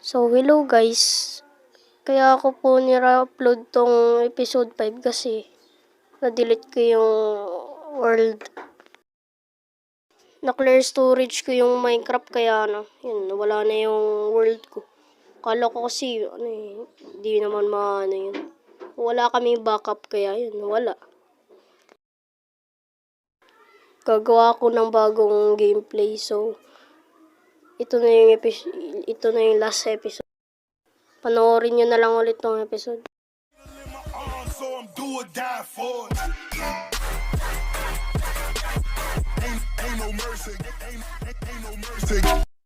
So, hello guys. Kaya ako po nira-upload tong episode 5 kasi na-delete ko yung world. Na-clear storage ko yung Minecraft kaya yun, wala na yung world ko. Kala ko kasi, hindi naman yun. Wala kami backup kaya yun, wala. Gagawa ko ng bagong gameplay, so ito na yung last episode. Panoorin nyo na lang ulit tong episode.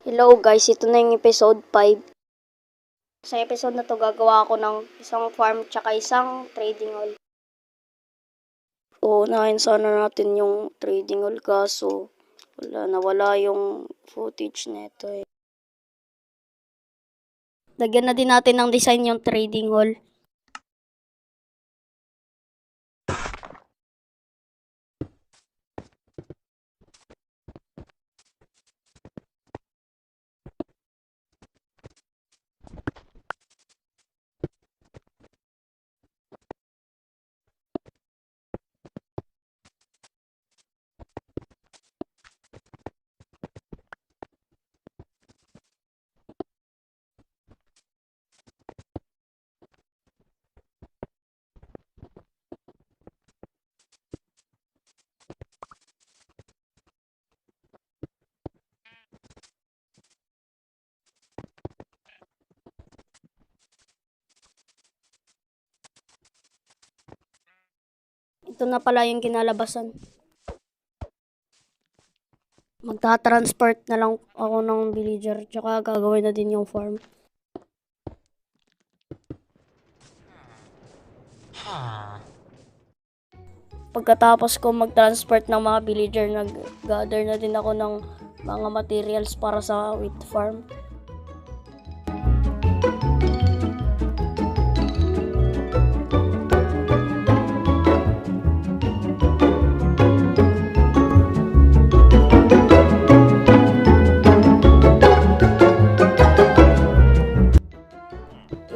Hello guys, ito na yung episode 5. Sa episode na to gagawa ako ng isang farm tsaka isang trading hall. Unahin sana natin yung trading hall kaso nawala yung footage nito eh. Lagyan na din natin ng design yung trading hall. Ito na pala yung kinalabasan. Magta-transport na lang ako ng villager tsaka gagawin na din yung farm. Pagkatapos ko mag-transport ng mga villager, nag-gather na din ako ng mga materials para sa wheat farm.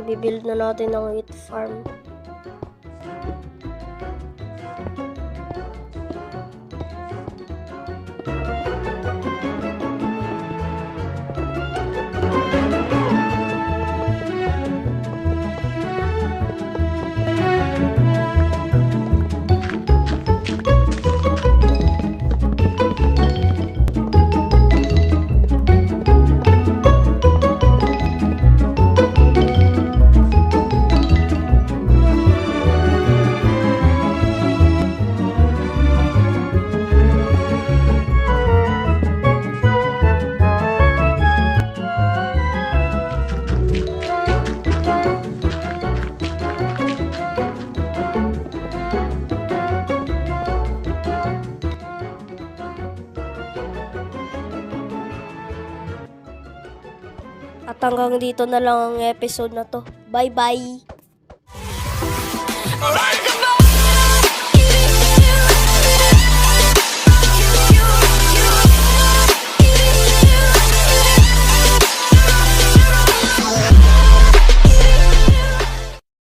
I-build na natin ang wheat farm. At hanggang dito na lang ang episode na to. Bye-bye!